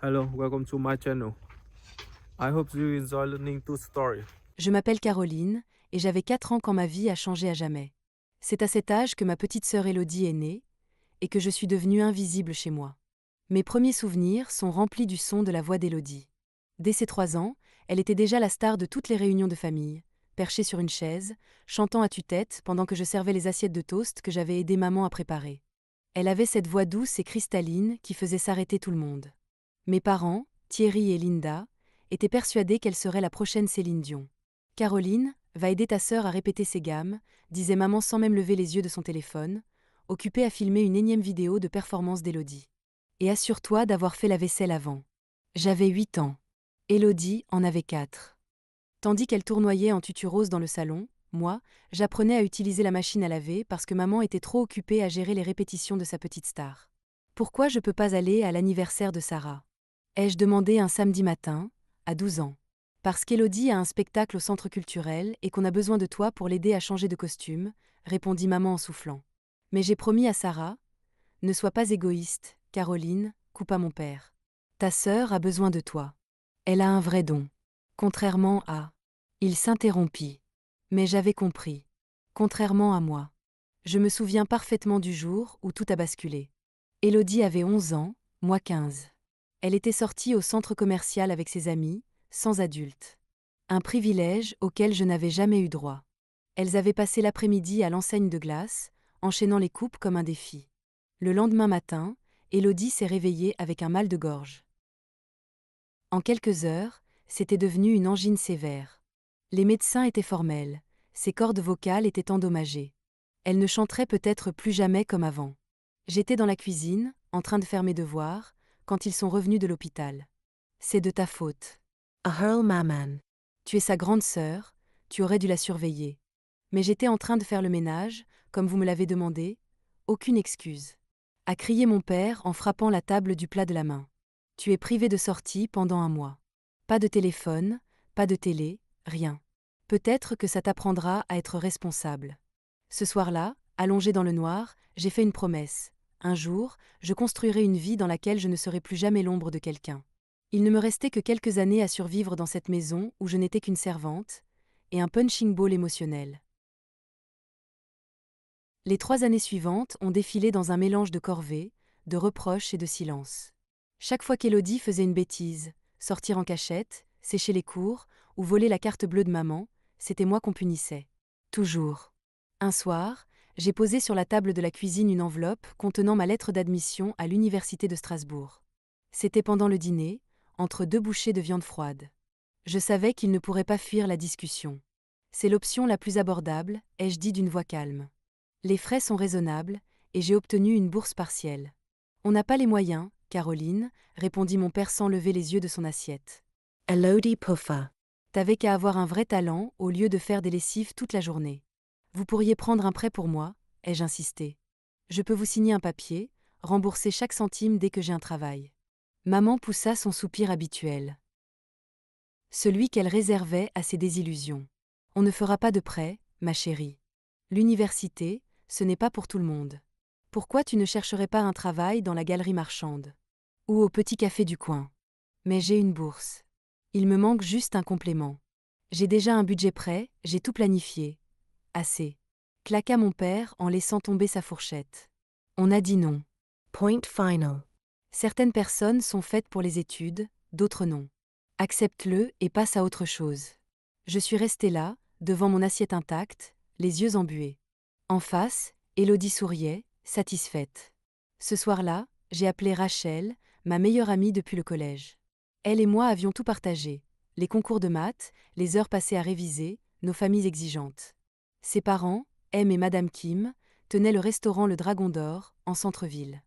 Hello, welcome to my channel. I hope you enjoy listening to story. Je m'appelle Caroline, et j'avais 4 ans quand ma vie a changé à jamais. C'est à cet âge que ma petite sœur Élodie est née, et que je suis devenue invisible chez moi. Mes premiers souvenirs sont remplis du son de la voix d'Élodie. Dès ses 3 ans, elle était déjà la star de toutes les réunions de famille, perchée sur une chaise, chantant à tue-tête pendant que je servais les assiettes de toast que j'avais aidé maman à préparer. Elle avait cette voix douce et cristalline qui faisait s'arrêter tout le monde. Mes parents, Thierry et Linda, étaient persuadés qu'elle serait la prochaine Céline Dion. Caroline, va aider ta sœur à répéter ses gammes, disait maman sans même lever les yeux de son téléphone, occupée à filmer une énième vidéo de performance d'Élodie. Et assure-toi d'avoir fait la vaisselle avant. J'avais 8 ans. Élodie en avait 4. Tandis qu'elle tournoyait en tutu rose dans le salon, moi, j'apprenais à utiliser la machine à laver parce que maman était trop occupée à gérer les répétitions de sa petite star. Pourquoi je peux pas aller à l'anniversaire de Sarah? Ai-je demandé un samedi matin, à 12 ans. Parce qu'Élodie a un spectacle au centre culturel et qu'on a besoin de toi pour l'aider à changer de costume, répondit maman en soufflant. Mais j'ai promis à Sarah, ne sois pas égoïste, Caroline, coupa mon père. Ta sœur a besoin de toi. Elle a un vrai don. Contrairement à... Il s'interrompit. Mais j'avais compris. Contrairement à moi. Je me souviens parfaitement du jour où tout a basculé. Élodie avait 11 ans, moi 15. Elle était sortie au centre commercial avec ses amis, sans adultes. Un privilège auquel je n'avais jamais eu droit. Elles avaient passé l'après-midi à l'enseigne de glace, enchaînant les coupes comme un défi. Le lendemain matin, Élodie s'est réveillée avec un mal de gorge. En quelques heures, c'était devenu une angine sévère. Les médecins étaient formels, ses cordes vocales étaient endommagées. Elle ne chanterait peut-être plus jamais comme avant. J'étais dans la cuisine, en train de faire mes devoirs, quand ils sont revenus de l'hôpital. C'est de ta faute. Ahurl Maman. Tu es sa grande sœur, tu aurais dû la surveiller. Mais j'étais en train de faire le ménage, comme vous me l'avez demandé, aucune excuse. A crié mon père en frappant la table du plat de la main. Tu es privé de sortie pendant un mois. Pas de téléphone, pas de télé, rien. Peut-être que ça t'apprendra à être responsable. Ce soir-là, allongé dans le noir, j'ai fait une promesse. Un jour, je construirai une vie dans laquelle je ne serai plus jamais l'ombre de quelqu'un. Il ne me restait que quelques années à survivre dans cette maison où je n'étais qu'une servante, et un punching ball émotionnel. Les 3 années suivantes ont défilé dans un mélange de corvées, de reproches et de silence. Chaque fois qu'Élodie faisait une bêtise, sortir en cachette, sécher les cours, ou voler la carte bleue de maman, c'était moi qu'on punissait. Toujours. Un soir, j'ai posé sur la table de la cuisine une enveloppe contenant ma lettre d'admission à l'université de Strasbourg. C'était pendant le dîner, entre 2 bouchées de viande froide. Je savais qu'il ne pourrait pas fuir la discussion. C'est l'option la plus abordable, ai-je dit d'une voix calme. Les frais sont raisonnables, et j'ai obtenu une bourse partielle. On n'a pas les moyens, Caroline, répondit mon père sans lever les yeux de son assiette. Elodie Puffer. T'avais qu'à avoir un vrai talent au lieu de faire des lessives toute la journée. Vous pourriez prendre un prêt pour moi, ai-je insisté. Je peux vous signer un papier, rembourser chaque centime dès que j'ai un travail. Maman poussa son soupir habituel. Celui qu'elle réservait à ses désillusions. On ne fera pas de prêt, ma chérie. L'université, ce n'est pas pour tout le monde. Pourquoi tu ne chercherais pas un travail dans la galerie marchande? Ou au petit café du coin? Mais j'ai une bourse. Il me manque juste un complément. J'ai déjà un budget prêt, j'ai tout planifié. Assez. Claqua mon père en laissant tomber sa fourchette. On a dit non. Point final. Certaines personnes sont faites pour les études, d'autres non. Accepte-le et passe à autre chose. Je suis restée là, devant mon assiette intacte, les yeux embués. En face, Élodie souriait, satisfaite. Ce soir-là, j'ai appelé Rachel, ma meilleure amie depuis le collège. Elle et moi avions tout partagé, les concours de maths, les heures passées à réviser, nos familles exigeantes. Ses parents, M et Madame Kim, tenaient le restaurant Le Dragon d'Or, en centre-ville.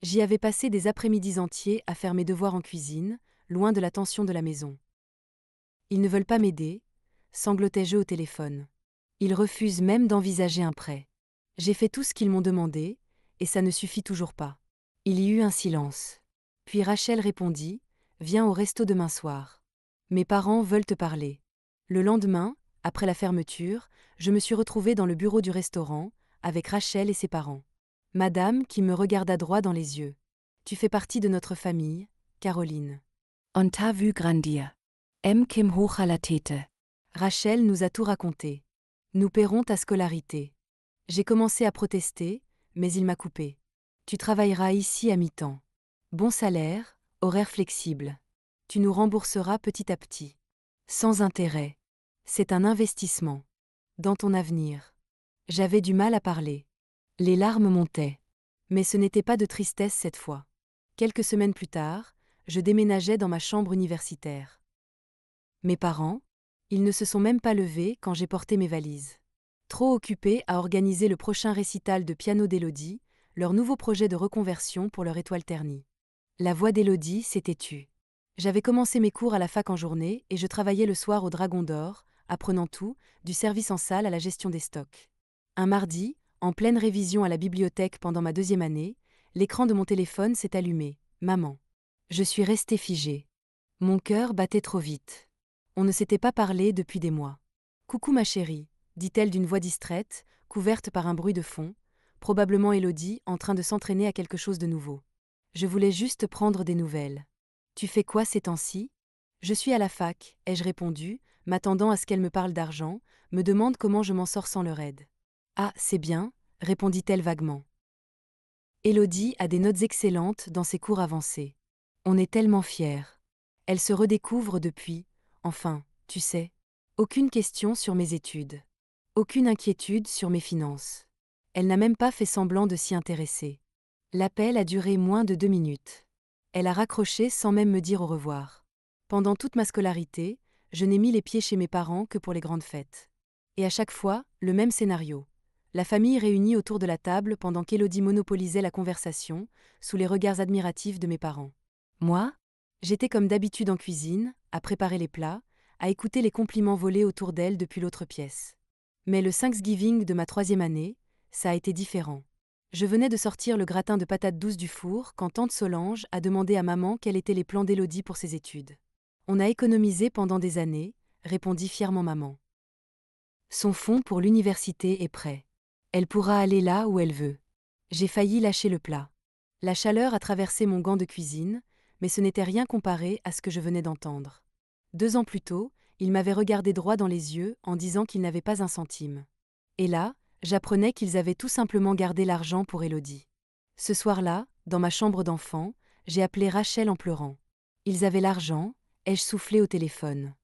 J'y avais passé des après-midi entiers à faire mes devoirs en cuisine, loin de la tension de la maison. Ils ne veulent pas m'aider, sanglotais-je au téléphone. Ils refusent même d'envisager un prêt. J'ai fait tout ce qu'ils m'ont demandé, et ça ne suffit toujours pas. Il y eut un silence. Puis Rachel répondit, « Viens au resto demain soir. Mes parents veulent te parler. » Le lendemain, après la fermeture, je me suis retrouvée dans le bureau du restaurant, avec Rachel et ses parents. Madame qui me regarda droit dans les yeux. « Tu fais partie de notre famille, Caroline. On t'a vu grandir. M. Kim hoch à la tête. Rachel nous a tout raconté. Nous paierons ta scolarité. J'ai commencé à protester, mais il m'a coupé. Tu travailleras ici à mi-temps. Bon salaire, horaire flexible. Tu nous rembourseras petit à petit. Sans intérêt. C'est un investissement. Dans ton avenir. J'avais du mal à parler. Les larmes montaient. Mais ce n'était pas de tristesse cette fois. Quelques semaines plus tard, je déménageais dans ma chambre universitaire. Mes parents, ils ne se sont même pas levés quand j'ai porté mes valises. Trop occupés à organiser le prochain récital de piano d'Élodie, leur nouveau projet de reconversion pour leur étoile ternie. La voix d'Élodie s'était tue. J'avais commencé mes cours à la fac en journée et je travaillais le soir au Dragon d'Or, apprenant tout, du service en salle à la gestion des stocks. Un mardi, en pleine révision à la bibliothèque pendant ma 2e année, l'écran de mon téléphone s'est allumé. Maman. Je suis restée figée. Mon cœur battait trop vite. On ne s'était pas parlé depuis des mois. Coucou ma chérie, dit-elle d'une voix distraite, couverte par un bruit de fond, probablement Élodie en train de s'entraîner à quelque chose de nouveau. Je voulais juste prendre des nouvelles. Tu fais quoi ces temps-ci ? Je suis à la fac, ai-je répondu, m'attendant à ce qu'elle me parle d'argent, me demande comment je m'en sors sans leur aide. Ah, c'est bien, répondit-elle vaguement. Élodie a des notes excellentes dans ses cours avancés. On est tellement fiers. Elle se redécouvre depuis, enfin, tu sais. Aucune question sur mes études. Aucune inquiétude sur mes finances. Elle n'a même pas fait semblant de s'y intéresser. L'appel a duré moins de 2 minutes. Elle a raccroché sans même me dire au revoir. Pendant toute ma scolarité, je n'ai mis les pieds chez mes parents que pour les grandes fêtes. Et à chaque fois, le même scénario. La famille réunie autour de la table pendant qu'Élodie monopolisait la conversation, sous les regards admiratifs de mes parents. Moi, j'étais comme d'habitude en cuisine, à préparer les plats, à écouter les compliments volés autour d'elle depuis l'autre pièce. Mais le Thanksgiving de ma 3e année, ça a été différent. Je venais de sortir le gratin de patates douces du four quand tante Solange a demandé à maman quels étaient les plans d'Élodie pour ses études. On a économisé pendant des années, répondit fièrement maman. Son fonds pour l'université est prêt. Elle pourra aller là où elle veut. J'ai failli lâcher le plat. La chaleur a traversé mon gant de cuisine, mais ce n'était rien comparé à ce que je venais d'entendre. 2 ans plus tôt, il m'avait regardé droit dans les yeux en disant qu'il n'avait pas un centime. Et là, j'apprenais qu'ils avaient tout simplement gardé l'argent pour Élodie. Ce soir-là, dans ma chambre d'enfant, j'ai appelé Rachel en pleurant. Ils avaient l'argent, ai-je soufflé au téléphone.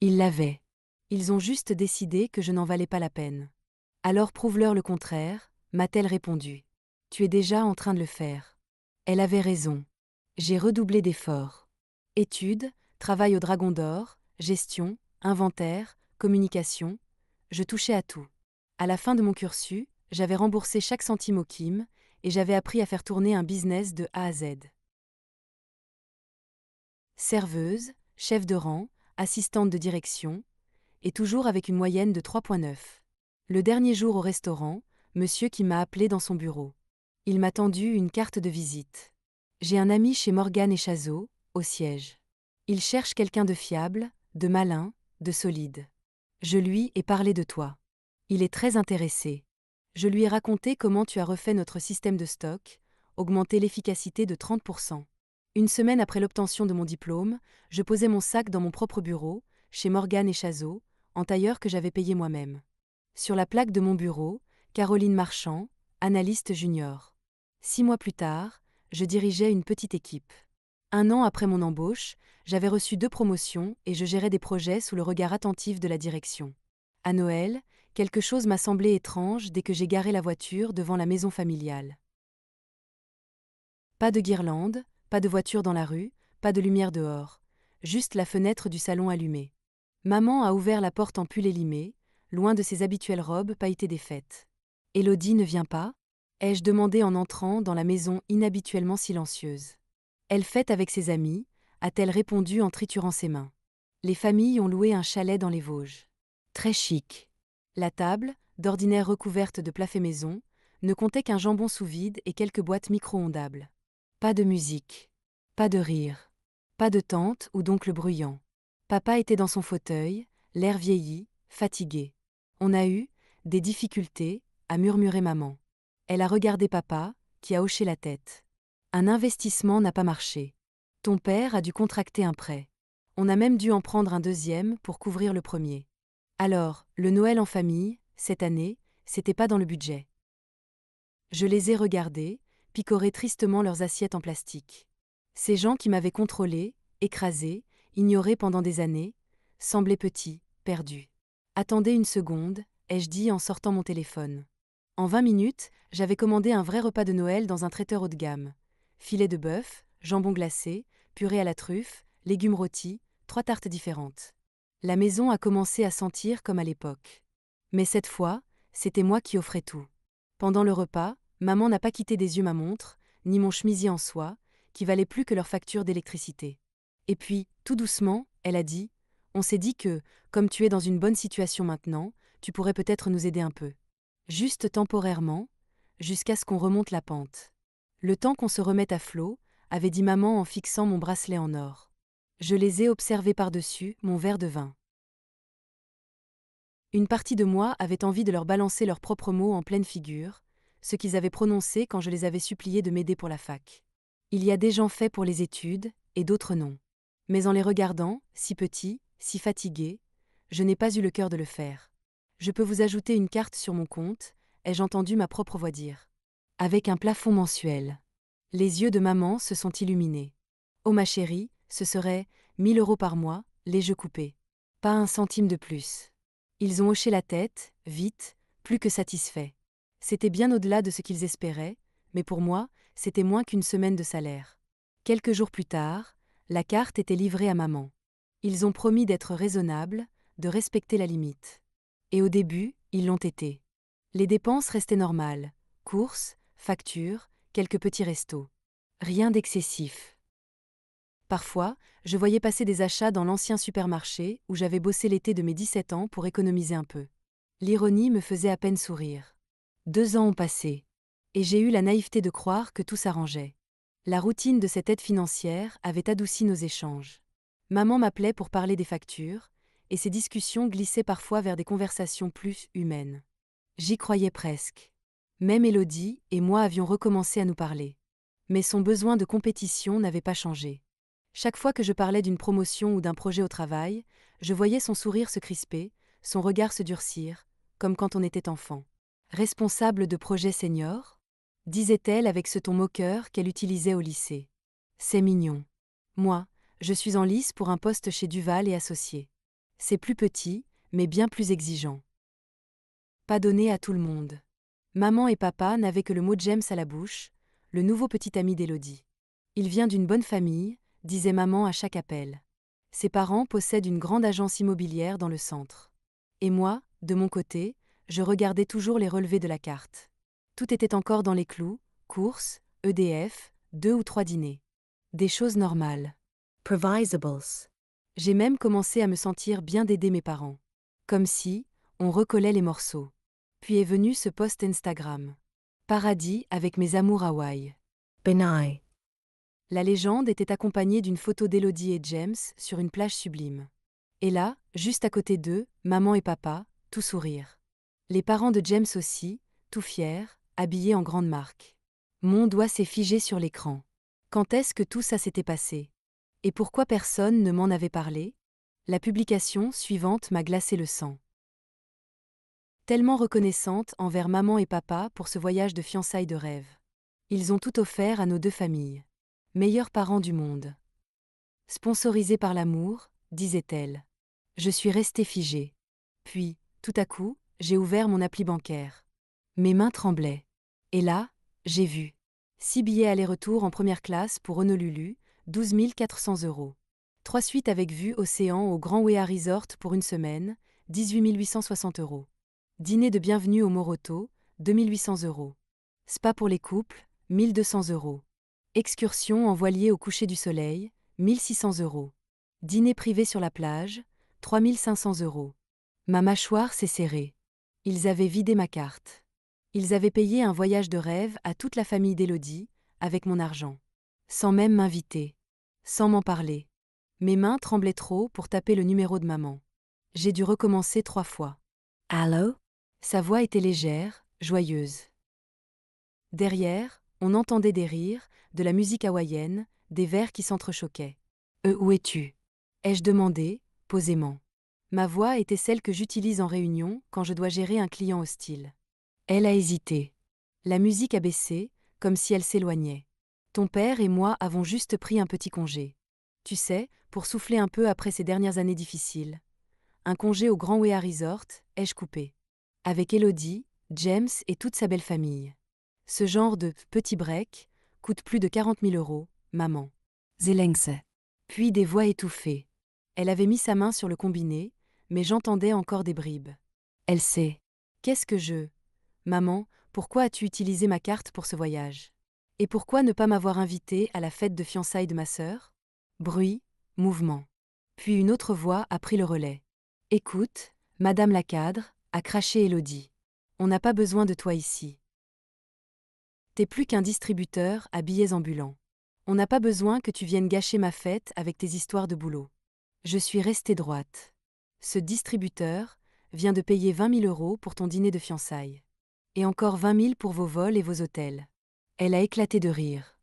Ils l'avaient. Ils ont juste décidé que je n'en valais pas la peine. Alors prouve-leur le contraire, m'a-t-elle répondu. Tu es déjà en train de le faire. Elle avait raison. J'ai redoublé d'efforts. Études, travail au Dragon d'Or, gestion, inventaire, communication, je touchais à tout. À la fin de mon cursus, j'avais remboursé chaque centime au Kim, et j'avais appris à faire tourner un business de A à Z. Serveuse, chef de rang, assistante de direction, et toujours avec une moyenne de 3,9. Le dernier jour au restaurant, monsieur qui m'a appelé dans son bureau. Il m'a tendu une carte de visite. J'ai un ami chez Morgan et Chazot, au siège. Il cherche quelqu'un de fiable, de malin, de solide. Je lui ai parlé de toi. Il est très intéressé. Je lui ai raconté comment tu as refait notre système de stock, augmenté l'efficacité de 30%. Une semaine après l'obtention de mon diplôme, je posais mon sac dans mon propre bureau, chez Morgan et Chazot, en tailleur que j'avais payé moi-même. Sur la plaque de mon bureau, Caroline Marchand, analyste junior. 6 mois plus tard, je dirigeais une petite équipe. 1 an après mon embauche, j'avais reçu 2 promotions et je gérais des projets sous le regard attentif de la direction. À Noël, quelque chose m'a semblé étrange dès que j'ai garé la voiture devant la maison familiale. Pas de guirlande, pas de voiture dans la rue, pas de lumière dehors, juste la fenêtre du salon allumée. Maman a ouvert la porte en pull élimé, loin de ses habituelles robes pailletées des fêtes. Élodie ne vient pas ? Ai-je demandé en entrant dans la maison inhabituellement silencieuse. Elle fête avec ses amis, a-t-elle répondu en triturant ses mains. Les familles ont loué un chalet dans les Vosges. Très chic. La table, d'ordinaire recouverte de plats faits maison, ne comptait qu'un jambon sous vide et quelques boîtes micro-ondables. Pas de musique. Pas de rire. Pas de tante ou d'oncle bruyant. Papa était dans son fauteuil, l'air vieilli, fatigué. On a eu des difficultés, a murmuré maman. Elle a regardé papa, qui a hoché la tête. Un investissement n'a pas marché. Ton père a dû contracter un prêt. On a même dû en prendre un deuxième pour couvrir le premier. Alors, le Noël en famille, cette année, c'était pas dans le budget. Je les ai regardés, picorer tristement leurs assiettes en plastique. Ces gens qui m'avaient contrôlé, écrasé, ignoré pendant des années, semblaient petits, perdus. Attendez une seconde, ai-je dit en sortant mon téléphone. En 20 minutes, j'avais commandé un vrai repas de Noël dans un traiteur haut de gamme. Filet de bœuf, jambon glacé, purée à la truffe, légumes rôtis, 3 tartes différentes. La maison a commencé à sentir comme à l'époque. Mais cette fois, c'était moi qui offrais tout. Pendant le repas, maman n'a pas quitté des yeux ma montre, ni mon chemisier en soie, qui valait plus que leur facture d'électricité. Et puis, tout doucement, elle a dit, on s'est dit que, comme tu es dans une bonne situation maintenant, tu pourrais peut-être nous aider un peu. Juste temporairement, jusqu'à ce qu'on remonte la pente. Le temps qu'on se remette à flot, avait dit maman en fixant mon bracelet en or. Je les ai observés par-dessus mon verre de vin. Une partie de moi avait envie de leur balancer leurs propres mots en pleine figure, ce qu'ils avaient prononcé quand je les avais suppliés de m'aider pour la fac. Il y a des gens faits pour les études, et d'autres non. Mais en les regardant, si petits, si fatigués, je n'ai pas eu le cœur de le faire. Je peux vous ajouter une carte sur mon compte, ai-je entendu ma propre voix dire. Avec un plafond mensuel. Les yeux de maman se sont illuminés. Oh ma chérie, ce serait 1 000 € par mois, les jeux coupés. Pas un centime de plus. Ils ont hoché la tête, vite, plus que satisfaits. C'était bien au-delà de ce qu'ils espéraient, mais pour moi, c'était moins qu'une semaine de salaire. Quelques jours plus tard, la carte était livrée à maman. Ils ont promis d'être raisonnables, de respecter la limite. Et au début, ils l'ont été. Les dépenses restaient normales. Courses, factures, quelques petits restos. Rien d'excessif. Parfois, je voyais passer des achats dans l'ancien supermarché où j'avais bossé l'été de mes 17 ans pour économiser un peu. L'ironie me faisait à peine sourire. 2 ans ont passé. Et j'ai eu la naïveté de croire que tout s'arrangeait. La routine de cette aide financière avait adouci nos échanges. Maman m'appelait pour parler des factures, et ces discussions glissaient parfois vers des conversations plus humaines. J'y croyais presque. Même Élodie et moi avions recommencé à nous parler. Mais son besoin de compétition n'avait pas changé. Chaque fois que je parlais d'une promotion ou d'un projet au travail, je voyais son sourire se crisper, son regard se durcir, comme quand on était enfant. Responsable de projet senior ? Disait-elle avec ce ton moqueur qu'elle utilisait au lycée. C'est mignon. Moi, je suis en lice pour un poste chez Duval et Associés. C'est plus petit, mais bien plus exigeant. Pas donné à tout le monde. Maman et papa n'avaient que le mot James à la bouche, le nouveau petit ami d'Élodie. Il vient d'une bonne famille, disait maman à chaque appel. Ses parents possèdent une grande agence immobilière dans le centre. Et moi, de mon côté, je regardais toujours les relevés de la carte. Tout était encore dans les clous, courses, EDF, 2 ou 3 dîners. Des choses normales. Provisables. J'ai même commencé à me sentir bien d'aider mes parents. Comme si, on recollait les morceaux. Puis est venu ce post Instagram. Paradis avec mes amours Hawaï. Benai. La légende était accompagnée d'une photo d'Élodie et James sur une plage sublime. Et là, juste à côté d'eux, maman et papa, tout sourire. Les parents de James aussi, tout fiers, habillés en grande marque. Mon doigt s'est figé sur l'écran. Quand est-ce que tout ça s'était passé ? Et pourquoi personne ne m'en avait parlé ? La publication suivante m'a glacé le sang. Tellement reconnaissante envers maman et papa pour ce voyage de fiançailles de rêve. Ils ont tout offert à nos 2 familles. Meilleurs parents du monde. Sponsorisés par l'amour, disait-elle. Je suis restée figée. Puis, tout à coup, j'ai ouvert mon appli bancaire. Mes mains tremblaient. Et là, j'ai vu. 6 billets aller-retour en première classe pour Honolulu, 12 400 €. 3 suites avec vue océan au Grand Wea Resort pour une semaine, 18 860 €. Dîner de bienvenue au Moroto, 2 800 €. Spa pour les couples, 1 200 €. Excursion en voilier au coucher du soleil, 1 600 €. Dîner privé sur la plage, 3 500 €. Ma mâchoire s'est serrée. Ils avaient vidé ma carte. Ils avaient payé un voyage de rêve à toute la famille d'Élodie, avec mon argent. Sans même m'inviter. Sans m'en parler. Mes mains tremblaient trop pour taper le numéro de maman. J'ai dû recommencer 3 fois. Allô ? Sa voix était légère, joyeuse. Derrière, on entendait des rires, de la musique hawaïenne, des vers qui s'entrechoquaient. Où es-tu ? Ai-je demandé, posément. Ma voix était celle que j'utilise en réunion quand je dois gérer un client hostile. Elle a hésité. La musique a baissé, comme si elle s'éloignait. Ton père et moi avons juste pris un petit congé. Tu sais, pour souffler un peu après ces dernières années difficiles. Un congé au Grand Wea Resort, ai-je coupé. Avec Elodie, James et toute sa belle famille. Ce genre de petit break coûte plus de 40 000 €, maman. Zélengse. Puis des voix étouffées. Elle avait mis sa main sur le combiné, mais j'entendais encore des bribes. Elle sait. Qu'est-ce que je... Maman, pourquoi as-tu utilisé ma carte pour ce voyage ? Et pourquoi ne pas m'avoir invitée à la fête de fiançailles de ma sœur ? Bruit, mouvement. Puis une autre voix a pris le relais. Écoute, Madame la cadre, a craché Elodie. On n'a pas besoin de toi ici. T'es plus qu'un distributeur à billets ambulants. On n'a pas besoin que tu viennes gâcher ma fête avec tes histoires de boulot. Je suis restée droite. Ce distributeur vient de payer 20 000 € pour ton dîner de fiançailles. Et encore 20 000 pour vos vols et vos hôtels. Elle a éclaté de rire.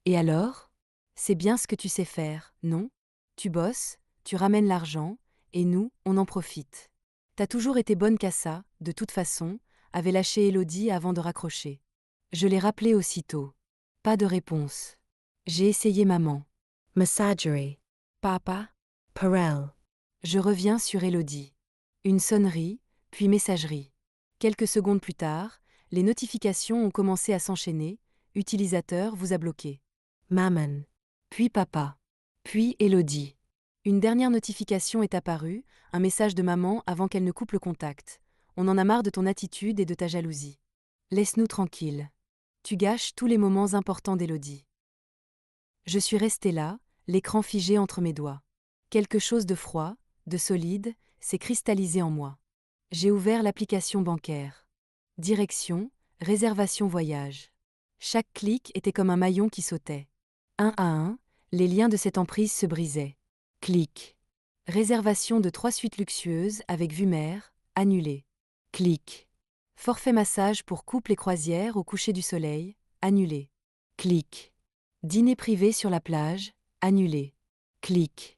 Et alors ? C'est bien ce que tu sais faire, non ? Tu bosses, tu ramènes l'argent, et nous, on en profite. T'as toujours été bonne qu'à ça, de toute façon, avait lâché Elodie avant de raccrocher. Je l'ai rappelé aussitôt. Pas de réponse. J'ai essayé maman. Messagerie. Papa ? Perel. Je reviens sur Elodie. Une sonnerie, puis messagerie. Quelques secondes plus tard, les notifications ont commencé à s'enchaîner. Utilisateur vous a bloqué. Mammon. Puis papa. Puis Elodie. Une dernière notification est apparue, un message de maman avant qu'elle ne coupe le contact. On en a marre de ton attitude et de ta jalousie. Laisse-nous tranquilles. Tu gâches tous les moments importants d'Elodie. Je suis restée là, l'écran figé entre mes doigts. Quelque chose de froid, de solide, s'est cristallisé en moi. J'ai ouvert l'application bancaire. Direction, réservation voyage. Chaque clic était comme un maillon qui sautait. Un à un, les liens de cette emprise se brisaient. Clic. Réservation de 3 suites luxueuses avec vue mer, annulée. Clic. Forfait massage pour couple et croisière au coucher du soleil, annulé. Clic. Dîner privé sur la plage, annulé. Clic.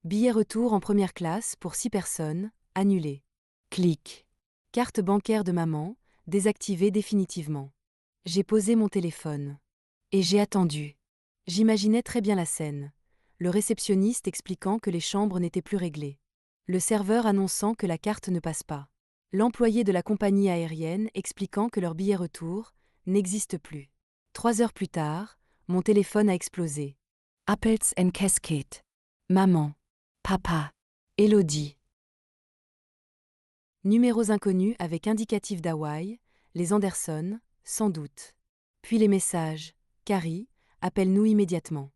Billet retour en première classe pour 6 personnes, annulé. Clic. Carte bancaire de maman, désactivée définitivement. J'ai posé mon téléphone. Et j'ai attendu. J'imaginais très bien la scène. Le réceptionniste expliquant que les chambres n'étaient plus réglées. Le serveur annonçant que la carte ne passe pas. L'employé de la compagnie aérienne expliquant que leur billet retour n'existe plus. 3 heures plus tard, mon téléphone a explosé. Appels en Cascade. Maman. Papa. Elodie. Numéros inconnus avec indicatif d'Hawaï, les Anderson, sans doute. Puis les messages. Carrie, appelle-nous immédiatement.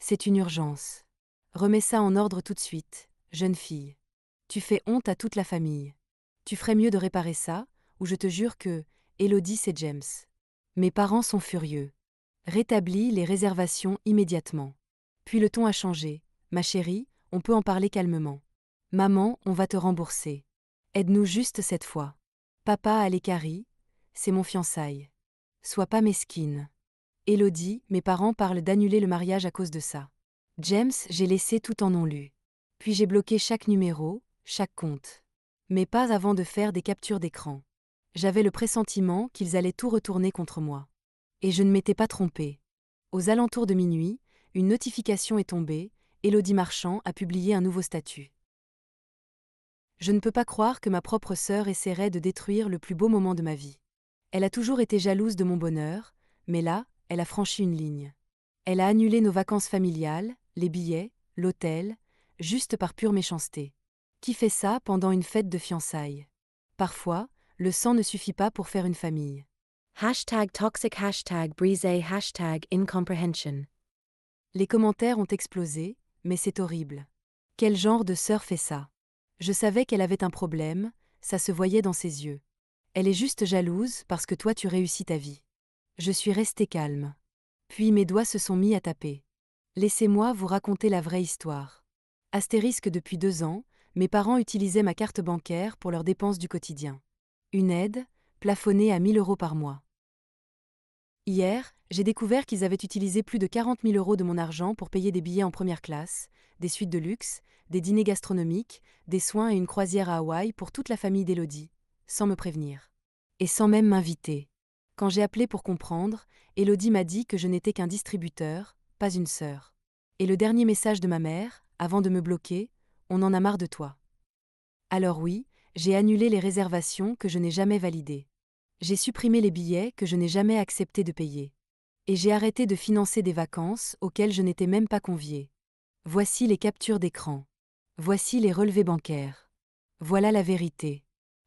C'est une urgence. Remets ça en ordre tout de suite, jeune fille. Tu fais honte à toute la famille. Tu ferais mieux de réparer ça, ou je te jure que, Elodie c'est James. Mes parents sont furieux. Rétablis les réservations immédiatement. Puis le ton a changé. Ma chérie, on peut en parler calmement. Maman, on va te rembourser. Aide-nous juste cette fois. Papa allez Carrie, c'est mon fiançaille. Sois pas mesquine. Elodie, mes parents parlent d'annuler le mariage à cause de ça. James, j'ai laissé tout en non lu. Puis j'ai bloqué chaque numéro, chaque compte. Mais pas avant de faire des captures d'écran. J'avais le pressentiment qu'ils allaient tout retourner contre moi. Et je ne m'étais pas trompée. Aux alentours de minuit, une notification est tombée, Elodie Marchand a publié un nouveau statut. Je ne peux pas croire que ma propre sœur essaierait de détruire le plus beau moment de ma vie. Elle a toujours été jalouse de mon bonheur, mais là, elle a franchi une ligne. Elle a annulé nos vacances familiales, les billets, l'hôtel, juste par pure méchanceté. Qui fait ça pendant une fête de fiançailles ? Parfois, le sang ne suffit pas pour faire une famille. #toxic #brisé #incomprehension. Les commentaires ont explosé, mais c'est horrible. Quel genre de sœur fait ça ? Je savais qu'elle avait un problème, ça se voyait dans ses yeux. Elle est juste jalouse parce que toi tu réussis ta vie. Je suis restée calme. Puis mes doigts se sont mis à taper. Laissez-moi vous raconter la vraie histoire. Astérisque depuis 2 ans, mes parents utilisaient ma carte bancaire pour leurs dépenses du quotidien. Une aide, plafonnée à 1 000 € par mois. Hier, j'ai découvert qu'ils avaient utilisé plus de 40 000 € de mon argent pour payer des billets en première classe, des suites de luxe, des dîners gastronomiques, des soins et une croisière à Hawaï pour toute la famille d'Élodie, sans me prévenir. Et sans même m'inviter. Quand j'ai appelé pour comprendre, Élodie m'a dit que je n'étais qu'un distributeur, pas une sœur. Et le dernier message de ma mère, avant de me bloquer, on en a marre de toi. Alors oui, j'ai annulé les réservations que je n'ai jamais validées. J'ai supprimé les billets que je n'ai jamais accepté de payer. Et j'ai arrêté de financer des vacances auxquelles je n'étais même pas conviée. Voici les captures d'écran. Voici les relevés bancaires. Voilà la vérité.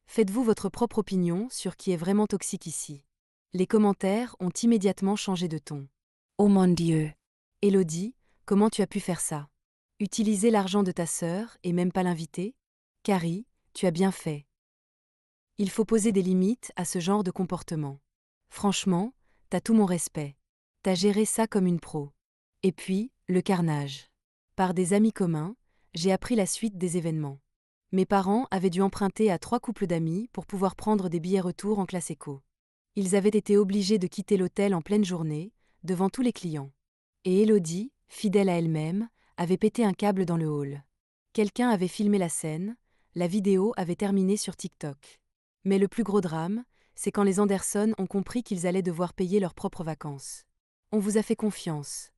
Faites-vous votre propre opinion sur qui est vraiment toxique ici. Les commentaires ont immédiatement changé de ton. Oh mon Dieu. Élodie, comment tu as pu faire ça? Utiliser l'argent de ta sœur et même pas l'inviter? Carrie, tu as bien fait. Il faut poser des limites à ce genre de comportement. Franchement, t'as tout mon respect. T'as géré ça comme une pro. Et puis, le carnage. Par des amis communs, j'ai appris la suite des événements. Mes parents avaient dû emprunter à 3 couples d'amis pour pouvoir prendre des billets retour en classe éco. Ils avaient été obligés de quitter l'hôtel en pleine journée, devant tous les clients. Et Élodie, fidèle à elle-même, avait pété un câble dans le hall. Quelqu'un avait filmé la scène, la vidéo avait terminé sur TikTok. Mais le plus gros drame, c'est quand les Anderson ont compris qu'ils allaient devoir payer leurs propres vacances. On vous a fait confiance,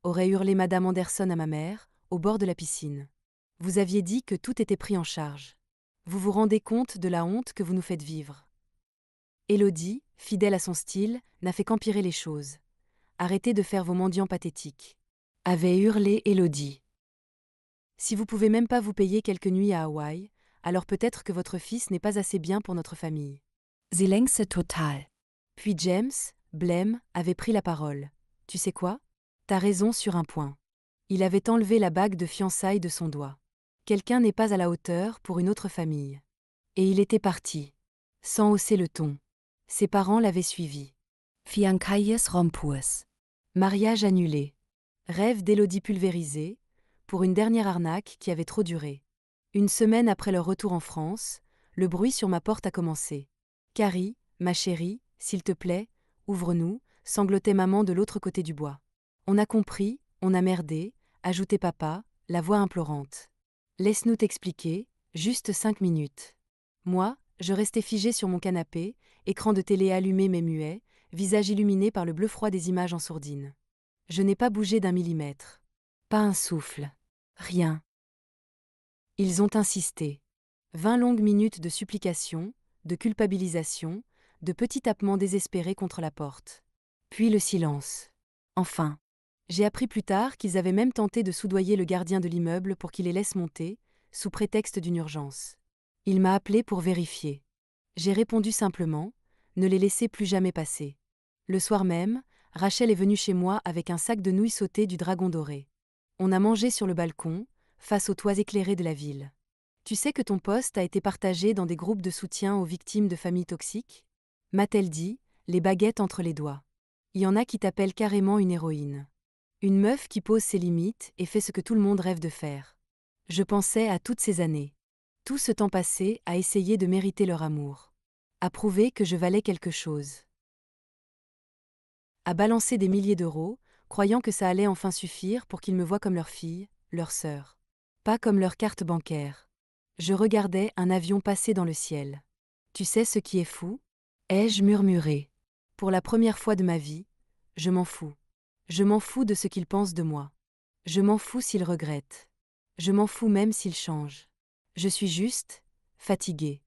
aurait hurlé Madame Anderson à ma mère, au bord de la piscine. Vous aviez dit que tout était pris en charge. Vous vous rendez compte de la honte que vous nous faites vivre. Élodie, fidèle à son style, n'a fait qu'empirer les choses. Arrêtez de faire vos mendiants pathétiques. Avait hurlé Élodie. Si vous pouvez même pas vous payer quelques nuits à Hawaï, alors peut-être que votre fils n'est pas assez bien pour notre famille. Sie längste total. Puis James, blême, avait pris la parole. Tu sais quoi? T'as raison sur un point. Il avait enlevé la bague de fiançailles de son doigt. Quelqu'un n'est pas à la hauteur pour une autre famille. Et il était parti. Sans hausser le ton. Ses parents l'avaient suivi. Fiancaies rompus. Mariage annulé. Rêve d'Élodie pulvérisé, pour une dernière arnaque qui avait trop duré. Une semaine après leur retour en France, le bruit sur ma porte a commencé. Carrie, ma chérie, s'il te plaît, ouvre-nous, sanglotait maman de l'autre côté du bois. On a compris, on a merdé, ajoutait papa, la voix implorante. Laisse-nous t'expliquer, juste 5 minutes. Moi, je restais figée sur mon canapé, écran de télé allumé mais muet, visage illuminé par le bleu froid des images en sourdine. Je n'ai pas bougé d'un millimètre. Pas un souffle. Rien. Ils ont insisté. 20 longues minutes de supplication, de culpabilisation, de petits tapements désespérés contre la porte. Puis le silence. Enfin. J'ai appris plus tard qu'ils avaient même tenté de soudoyer le gardien de l'immeuble pour qu'il les laisse monter, sous prétexte d'une urgence. Il m'a appelé pour vérifier. J'ai répondu simplement, ne les laissez plus jamais passer. Le soir même, Rachel est venue chez moi avec un sac de nouilles sautées du Dragon Doré. On a mangé sur le balcon, face aux toits éclairés de la ville. Tu sais que ton poste a été partagé dans des groupes de soutien aux victimes de familles toxiques? M'a-t-elle dit, les baguettes entre les doigts. Il y en a qui t'appellent carrément une héroïne. Une meuf qui pose ses limites et fait ce que tout le monde rêve de faire. Je pensais à toutes ces années. Tout ce temps passé à essayer de mériter leur amour. À prouver que je valais quelque chose. À balancer des milliers d'euros, croyant que ça allait enfin suffire pour qu'ils me voient comme leur fille, leur sœur. Pas comme leur carte bancaire. Je regardais un avion passer dans le ciel. Tu sais ce qui est fou? Ai-je murmuré. Pour la première fois de ma vie, je m'en fous. Je m'en fous de ce qu'ils pensent de moi. Je m'en fous s'ils regrettent. Je m'en fous même s'ils changent. Je suis juste, fatiguée.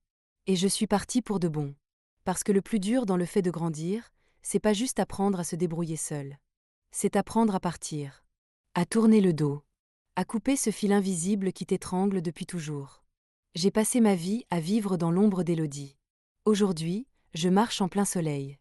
Et je suis partie pour de bon. Parce que le plus dur dans le fait de grandir, c'est pas juste apprendre à se débrouiller seul. C'est apprendre à partir. À tourner le dos. À couper ce fil invisible qui t'étrangle depuis toujours. J'ai passé ma vie à vivre dans l'ombre d'Élodie. Aujourd'hui, je marche en plein soleil.